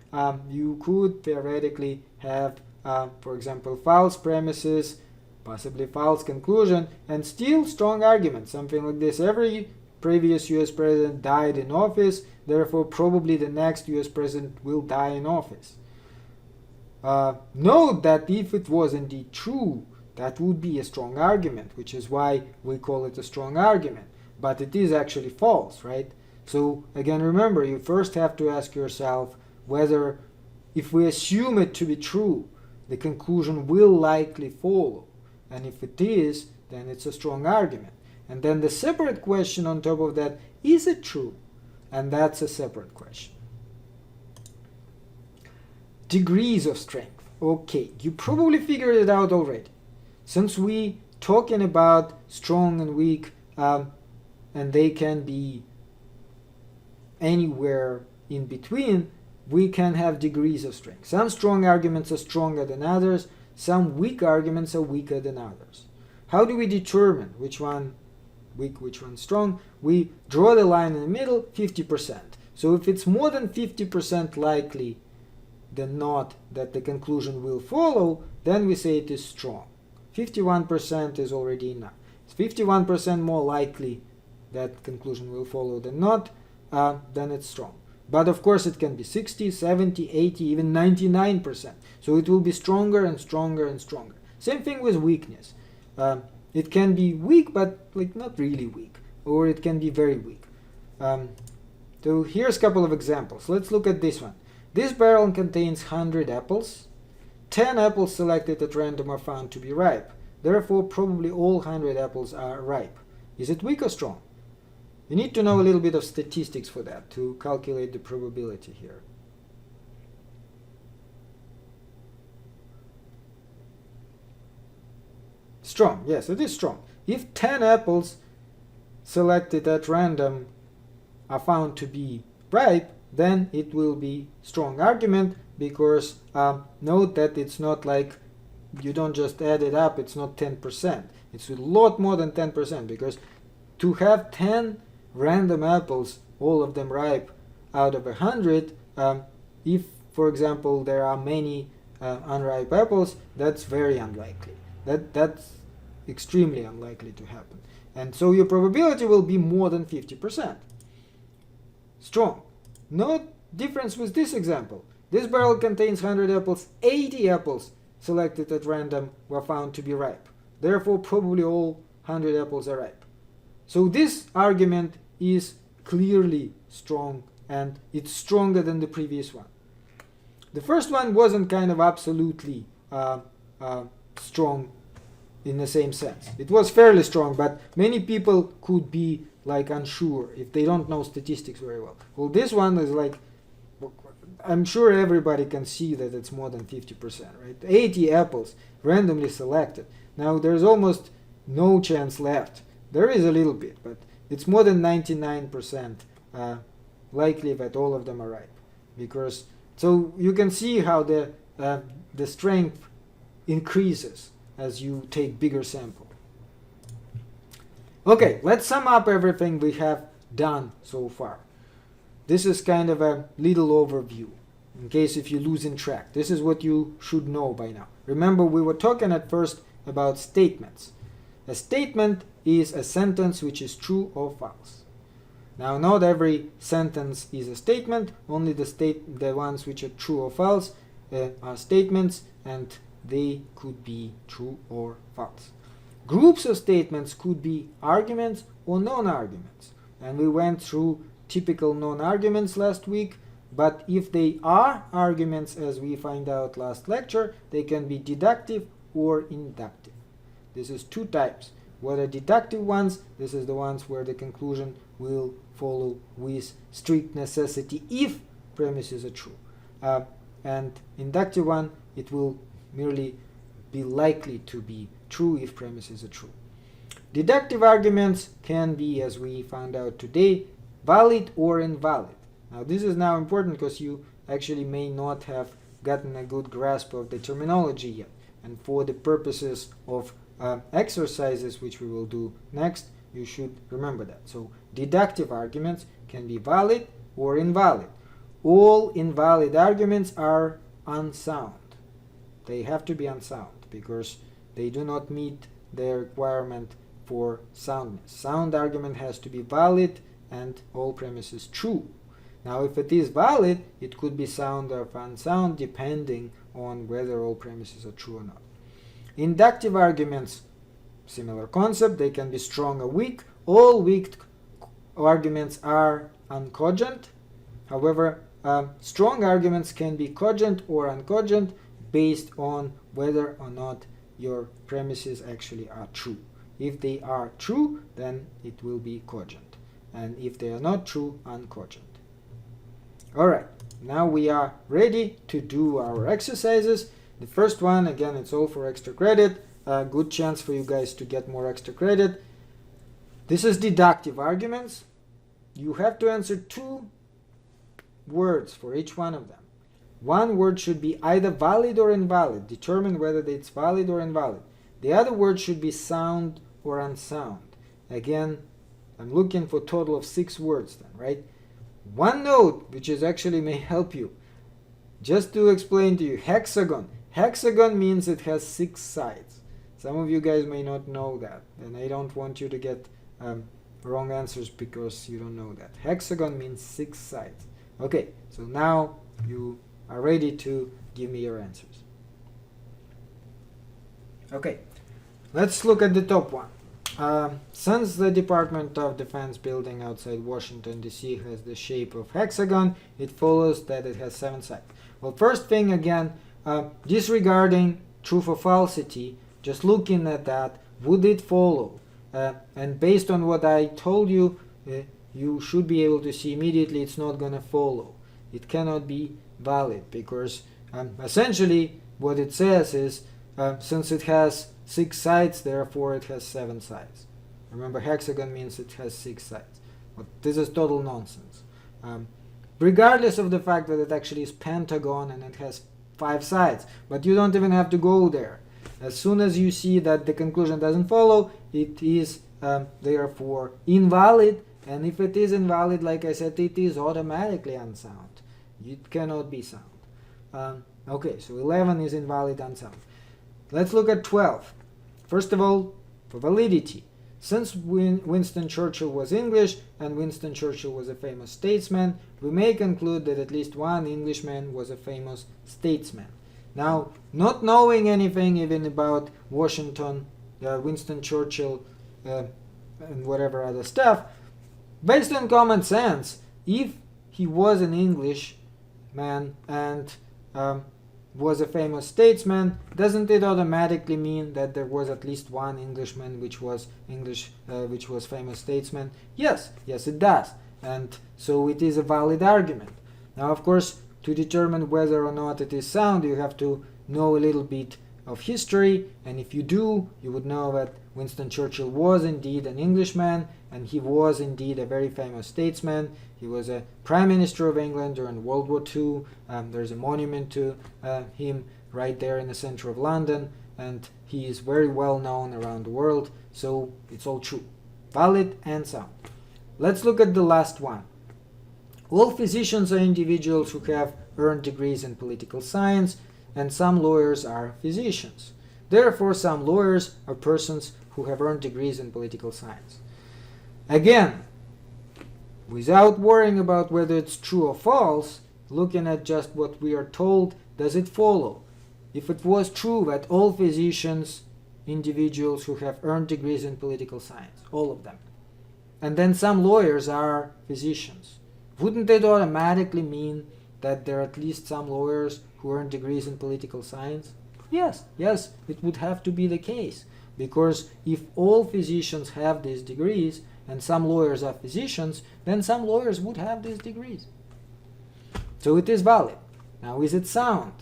[SPEAKER 1] You could theoretically have, for example, false premises, possibly false conclusion, and still strong argument. Something like this. Every previous US president died in office, therefore probably the next US president will die in office. note that if it was indeed true, that would be a strong argument, which is why we call it a strong argument. But it is actually false, right? So again, remember, you first have to ask yourself whether, if we assume it to be true, the conclusion will likely follow. And if it is, then it's a strong argument. And then the separate question on top of that, is it true? And that's a separate question. Degrees of strength. Okay, you probably figured it out already. Since we talking about strong and weak, and they can be anywhere in between, we can have degrees of strength. Some strong arguments are stronger than others. Some weak arguments are weaker than others. How do we determine which one weak, which one strong? We draw the line in the middle, 50%. So if it's more than 50% likely than not that the conclusion will follow, then we say it is strong. 51% is already enough. It's 51% more likely that conclusion will follow than not, then it's strong. But of course it can be 60, 70, 80, even 99%. So it will be stronger and stronger and stronger. Same thing with weakness. It can be weak, but like not really weak. Or it can be very weak. So here's a couple of examples. Let's look at this one. This barrel contains 100 apples. 10 apples selected at random are found to be ripe. Therefore, probably all 100 apples are ripe. Is it weak or strong? You need to know a little bit of statistics for that, to calculate the probability here. Strong, yes, it is strong. If 10 apples selected at random are found to be ripe, then it will be strong argument, because note that it's not like you don't just add it up, it's not 10%. It's a lot more than 10%, because to have 10 random apples, all of them ripe, out of 100, if, for example, there are many unripe apples, that's very unlikely. That's extremely unlikely to happen. And so your probability will be more than 50%. Strong. No difference with this example. This barrel contains 100 apples. 80 apples selected at random were found to be ripe. Therefore, probably all 100 apples are ripe. So this argument is clearly strong, and it's stronger than the previous one. The first one wasn't kind of absolutely strong in the same sense. It was fairly strong, but many people could be like unsure if they don't know statistics very well. Well, this one is like, I'm sure everybody can see that it's more than 50%, right? 80 apples randomly selected. Now there's almost no chance left. There is a little bit, but it's more than 99% likely that all of them are ripe. Because, so you can see how the strength increases as you take bigger sample. Okay, let's sum up everything we have done so far. This is kind of a little overview, in case if you lose in track. This is what you should know by now. Remember, we were talking at first about statements. A statement is a sentence which is true or false. Now, not every sentence is a statement. Only the ones which are true or false are statements, and they could be true or false. Groups of statements could be arguments or non-arguments. And we went through typical non-arguments last week, but if they are arguments, as we find out last lecture, they can be deductive or inductive. This is two types. What are deductive ones? This is the ones where the conclusion will follow with strict necessity if premises are true. And inductive one, it will merely be likely to be true if premises are true. Deductive arguments can be, as we found out today, valid or invalid. Now this is now important because you actually may not have gotten a good grasp of the terminology yet. And for the purposes of exercises, which we will do next, you should remember that. So deductive arguments can be valid or invalid. All invalid arguments are unsound. They have to be unsound because they do not meet the requirement for soundness. Sound argument has to be valid and all premises true. Now, if it is valid, it could be sound or unsound depending on whether all premises are true or not. Inductive arguments, similar concept. They can be strong or weak. All weak arguments are uncogent. However, strong arguments can be cogent or uncogent based on whether or not your premises actually are true. If they are true, then it will be cogent. And if they are not true, uncogent. Alright, now we are ready to do our exercises. The first one, again, it's all for extra credit. Good chance for you guys to get more extra credit. This is deductive arguments. You have to answer 2 words for each one of them. One word should be either valid or invalid. Determine whether it's valid or invalid. The other word should be sound or unsound. Again, I'm looking for a total of 6 words then, right? One note, which is actually may help you. Just to explain to you, hexagon. Hexagon means it has 6 sides. Some of you guys may not know that, and I don't want you to get wrong answers because you don't know that. Hexagon means 6 sides. Okay, so now you are ready to give me your answers. Okay, let's look at the top one. Since the Department of Defense building outside Washington, D.C. has the shape of hexagon, it follows that it has 7 sides. Well, first thing again, disregarding truth or falsity, just looking at that, would it follow? And based on what I told you, you should be able to see immediately it's not going to follow. It cannot be valid because essentially what it says is since it has 6 sides, therefore it has 7 sides. Remember, hexagon means it has 6 sides. But this is total nonsense. Regardless of the fact that it actually is pentagon and it has 5 sides. But you don't even have to go there. As soon as you see that the conclusion doesn't follow, it is therefore invalid. And if it is invalid, like I said, it is automatically unsound. It cannot be sound. Okay, so 11 is invalid, unsound. Let's look at 12. First of all, for validity. Since Winston Churchill was English and Winston Churchill was a famous statesman, we may conclude that at least one Englishman was a famous statesman. Now, not knowing anything even about Washington, Winston Churchill, and whatever other stuff, based on common sense, if he was an Englishman and was a famous statesman, doesn't it automatically mean that there was at least one Englishman which was famous statesman? Yes, it does. And so it is a valid argument. Now, of course, to determine whether or not it is sound, you have to know a little bit of history, and if you do, you would know that Winston Churchill was indeed an Englishman, and he was indeed a very famous statesman. He was a Prime Minister of England during World War II. There's a monument to him right there in the center of London, and he is very well known around the world, so it's all true. Valid and sound. Let's look at the last one. All physicians are individuals who have earned degrees in political science, and some lawyers are physicians. Therefore, some lawyers are persons who have earned degrees in political science. Again, without worrying about whether it's true or false, looking at just what we are told, does it follow? If it was true that all physicians, individuals who have earned degrees in political science, all of them, and then some lawyers are physicians, wouldn't it automatically mean that there are at least some lawyers who earn degrees in political science? Yes, it would have to be the case. Because if all physicians have these degrees, and some lawyers are physicians, then some lawyers would have these degrees. So it is valid. Now, is it sound?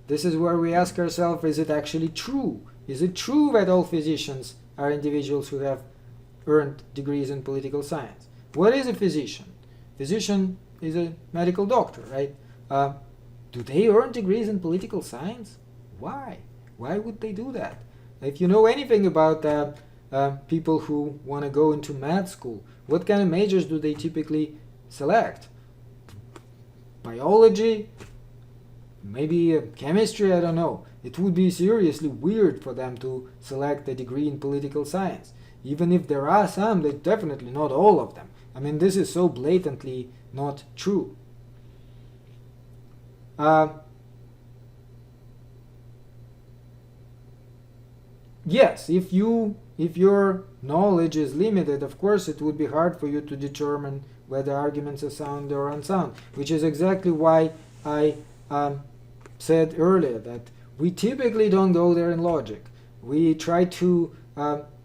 [SPEAKER 1] This is where we ask ourselves, is it actually true? Is it true that all physicians are individuals who have earned degrees in political science? What is a physician? Physician is a medical doctor, right? Do they earn degrees in political science? Why? Why would they do that? If you know anything about people who want to go into med school, what kind of majors do they typically select? Biology? Maybe chemistry? I don't know. It would be seriously weird for them to select a degree in political science. Even if there are some, they're definitely not all of them. I mean, this is so blatantly not true. Yes, if your knowledge is limited, of course it would be hard for you to determine whether arguments are sound or unsound, which is exactly why I said earlier that we typically don't go there in logic. We try to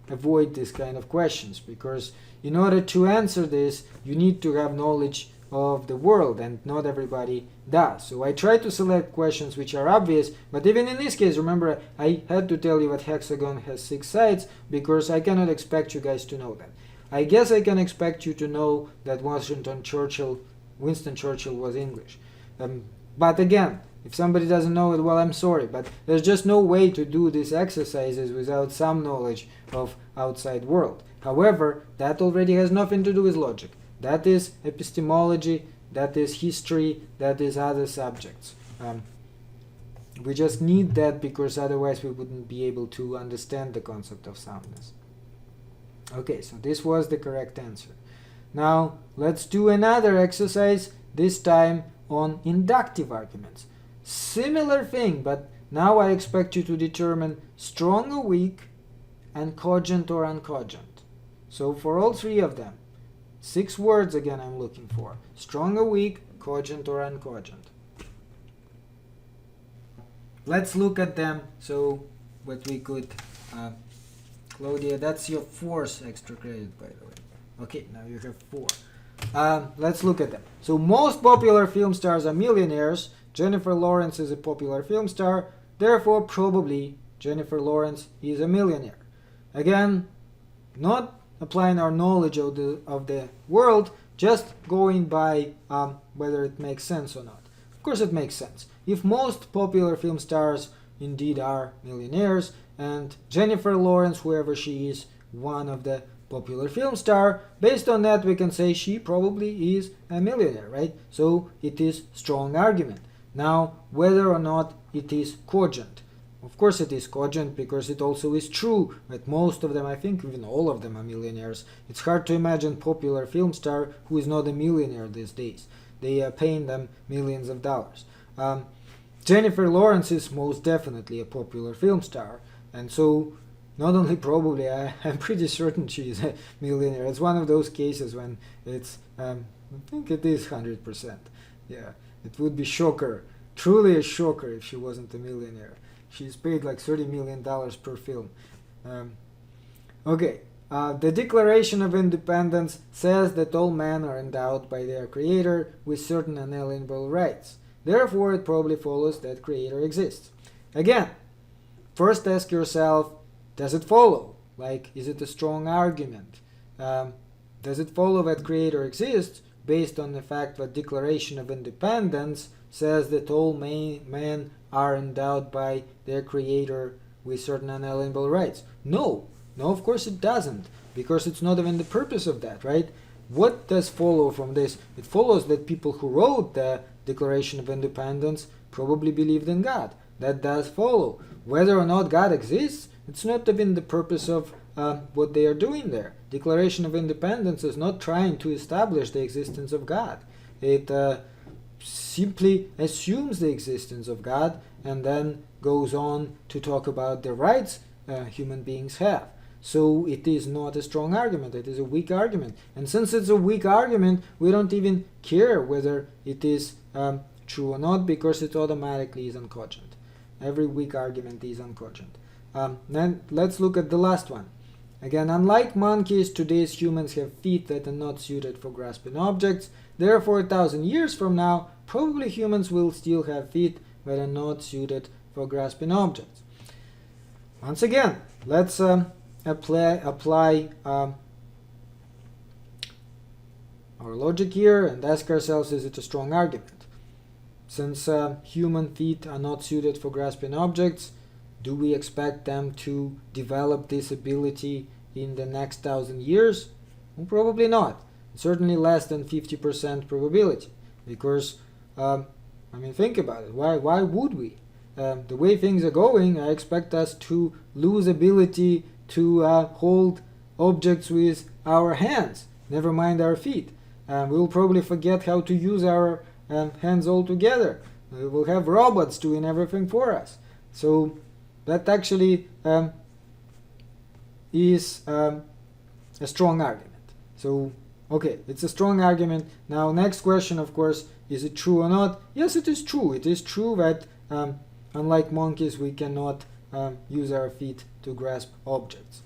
[SPEAKER 1] avoid this kind of questions, because in order to answer this, you need to have knowledge of the world, and not everybody does. So I try to select questions which are obvious, but even in this case, remember, I had to tell you that hexagon has 6 sides, because I cannot expect you guys to know that. I guess I can expect you to know that Winston Churchill was English. But again, if somebody doesn't know it, well, I'm sorry, but there's just no way to do these exercises without some knowledge of outside world. However, that already has nothing to do with logic. That is epistemology, that is history, that is other subjects. We just need that, because otherwise we wouldn't be able to understand the concept of soundness. Okay, so this was the correct answer. Now let's do another exercise, this time on inductive arguments. Similar thing, but now I expect you to determine strong or weak, and cogent or uncogent. So for all 3 of them, 6 words again I'm looking for. Strong or weak, cogent or uncogent. Let's look at them, so what we could... Claudia, that's your 4th extra credit, by the way. Okay, now you have 4. Let's look at them. So most popular film stars are millionaires. Jennifer Lawrence is a popular film star. Therefore, probably Jennifer Lawrence is a millionaire. Again, not applying our knowledge of the world, just going by whether it makes sense or not. Of course it makes sense. If most popular film stars indeed are millionaires, and Jennifer Lawrence, whoever she is, one of the popular film star, based on that we can say she probably is a millionaire, right? So it is strong argument. Now, whether or not it is cogent. Of course it is cogent, because it also is true that most of them, I think even all of them, are millionaires. It's hard to imagine popular film star who is not a millionaire these days. They are paying them millions of dollars. Jennifer Lawrence is most definitely a popular film star, and so not only probably, I'm pretty certain she is a millionaire. It's one of those cases when it's, I think it is 100%. Yeah, it would be shocker, truly a shocker, if she wasn't a millionaire. She's paid like $30 million per film. Okay, the Declaration of Independence says that all men are endowed by their creator with certain unalienable rights. Therefore, it probably follows that creator exists. Again, first ask yourself, does it follow? Like, is it a strong argument? Does it follow that creator exists based on the fact that Declaration of Independence says that all men are endowed by their creator with certain unalienable rights? No, of course it doesn't, because it's not even the purpose of that, right? What does follow from this? It follows that people who wrote the Declaration of Independence probably believed in God. That does follow. Whether or not God exists, it's not even the purpose of what they are doing there. Declaration of Independence is not trying to establish the existence of God. It simply assumes the existence of God and then goes on to talk about the rights human beings have. So it is not a strong argument, it is a weak argument. And since it's a weak argument, we don't even care whether it is true or not, because it automatically is uncogent. Every weak argument is uncogent. Then let's look at the last one. Again, unlike monkeys, today's humans have feet that are not suited for grasping objects. Therefore, 1,000 years from now, probably humans will still have feet that are not suited for grasping objects. Once again, let's apply our logic here and ask ourselves, is it a strong argument? Since human feet are not suited for grasping objects, do we expect them to develop this ability in the next 1,000 years? Well, probably not. Certainly less than 50% probability. Because, think about it. Why would we? The way things are going, I expect us to lose ability to hold objects with our hands, never mind our feet. we will probably forget how to use our hands altogether. We will have robots doing everything for us. So that actually is a strong argument. So, okay, it's a strong argument. Now, next question, of course, is it true or not? Yes, it is true. It is true that unlike monkeys, we cannot use our feet to grasp objects.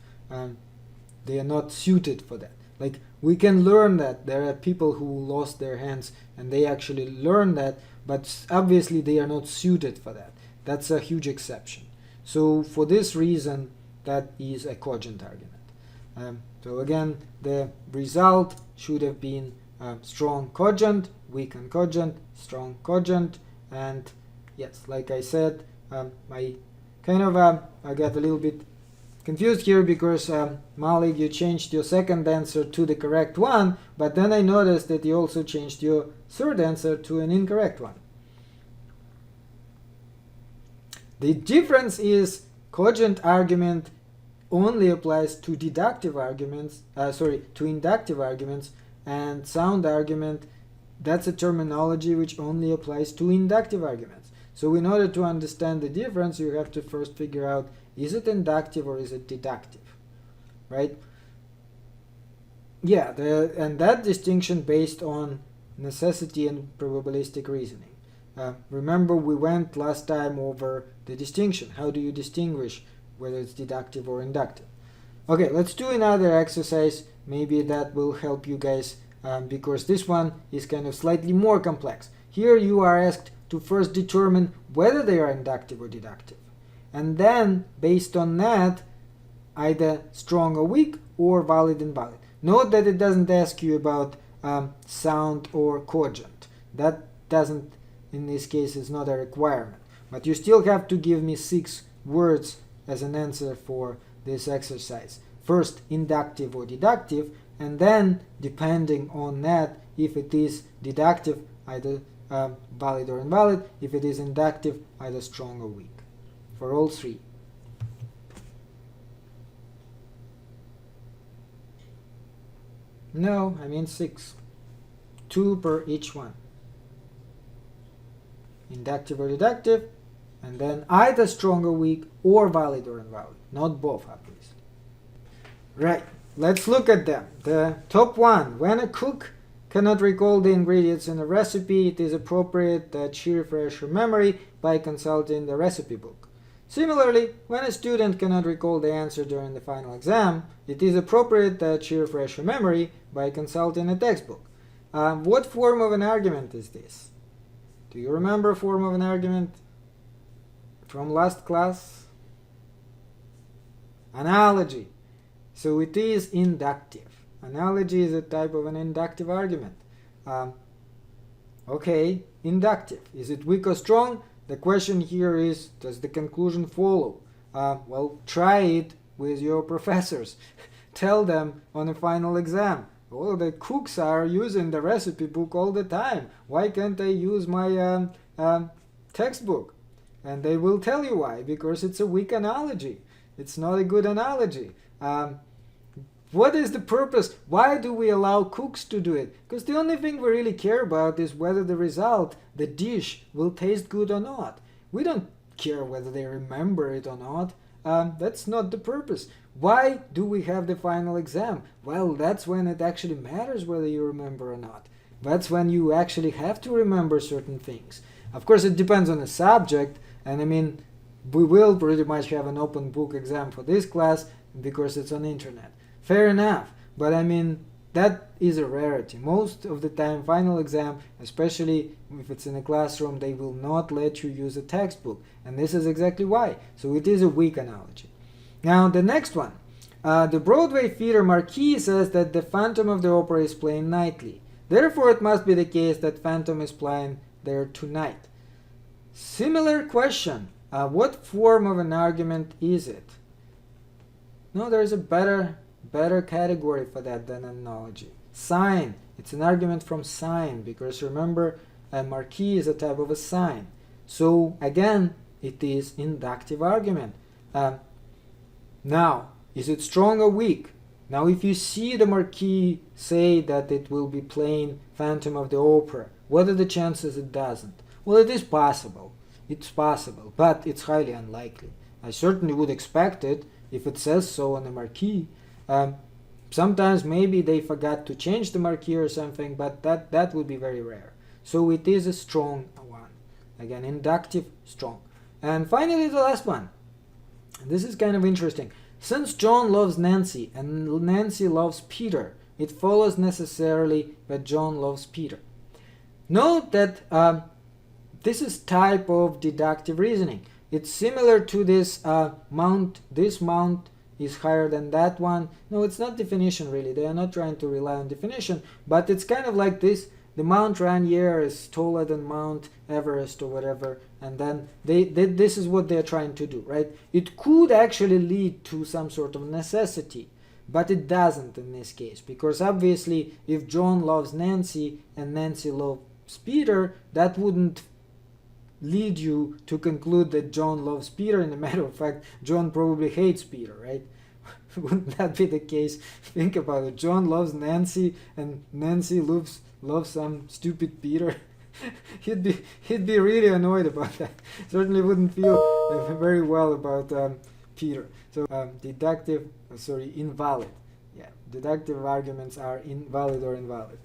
[SPEAKER 1] They are not suited for that. Like, we can learn that. There are people who lost their hands and they actually learn that, but obviously they are not suited for that. That's a huge exception. So for this reason, that is a cogent argument. So again, the result should have been strong cogent, weak uncogent, strong cogent, and yes, like I said, I kind of I got a little bit confused here because Malik, you changed your second answer to the correct one, but then I noticed that you also changed your third answer to an incorrect one. The difference is cogent argument only applies to deductive arguments, to inductive arguments, and sound argument, that's a terminology which only applies to inductive arguments. So in order to understand the difference, you have to first figure out, is it inductive or is it deductive, right? Yeah, and that distinction based on necessity and probabilistic reasoning. Remember, we went last time over the distinction. How do you distinguish whether it's deductive or inductive? Okay, let's do another exercise. Maybe that will help you guys because this one is kind of slightly more complex. Here you are asked to first determine whether they are inductive or deductive. And then, based on that, either strong or weak or valid and invalid. Note that it doesn't ask you about sound or cogent. That doesn't, in this case, is not a requirement. But you still have to give me 6 words as an answer for this exercise. First, inductive or deductive, and then, depending on that, if it is deductive, either valid or invalid. If it is inductive, either strong or weak. For all 3. No, I mean 6. 2 per each one. Inductive or deductive, and then either strong or weak, or valid or invalid. Not both, obviously. Right, let's look at them. The top one. When a cook cannot recall the ingredients in a recipe, it is appropriate that she refresh her memory by consulting the recipe book. Similarly, when a student cannot recall the answer during the final exam, it is appropriate that she refresh her memory by consulting a textbook. What form of an argument is this? Do you remember form of an argument from last class? Analogy. So it is inductive. Analogy is a type of an inductive argument. Okay, inductive. Is it weak or strong? The question here is, does the conclusion follow? Well, try it with your professors. Tell them on a final exam, oh, the cooks are using the recipe book all the time. Why can't I use my textbook? And they will tell you why, because it's a weak analogy. It's not a good analogy. What is the purpose? Why do we allow cooks to do it? Because the only thing we really care about is whether the result, the dish, will taste good or not. We don't care whether they remember it or not. That's not the purpose. Why do we have the final exam? Well, that's when it actually matters whether you remember or not. That's when you actually have to remember certain things. Of course, it depends on the subject, and I mean, we will pretty much have an open book exam for this class because it's on the internet. Fair enough, but I mean, that is a rarity. Most of the time, final exam, especially if it's in a classroom, they will not let you use a textbook. And this is exactly why. So it is a weak analogy. Now, the next one. The Broadway Theater marquee says that the Phantom of the Opera is playing nightly. Therefore, it must be the case that Phantom is playing there tonight. Similar question. What form of an argument is it? No, there's a better category for that than an analogy. Sign. It's an argument from sign, because remember, a marquee is a type of a sign. So again, it is inductive argument. Now, is it strong or weak? Now, if you see the marquee say that it will be playing Phantom of the Opera, what are the chances it doesn't? Well, it is possible. It's possible, but it's highly unlikely. I certainly would expect it if it says so on the marquee. Sometimes maybe they forgot to change the marquee or something, but that would be very rare. So it is a strong one. Again, inductive, strong. And finally, the last one. This is kind of interesting. Since John loves Nancy and Nancy loves Peter, it follows necessarily that John loves Peter. Note that this is type of deductive reasoning. It's similar to this mount. This mount is higher than that one. No, it's not definition really. They are not trying to rely on definition, but it's kind of like this. The Mount Rainier is taller than Mount Everest or whatever, and then this is what they're trying to do, right? It could actually lead to some sort of necessity, but it doesn't in this case, because obviously if John loves Nancy and Nancy loves Peter, that wouldn't lead you to conclude that John loves Peter. In a matter of fact, John probably hates Peter, right? Wouldn't that be the case? Think about it. John loves Nancy and Nancy loves some stupid Peter. he'd be really annoyed about that. Certainly wouldn't feel very well about Peter. So invalid. Yeah, deductive arguments are invalid or invalid.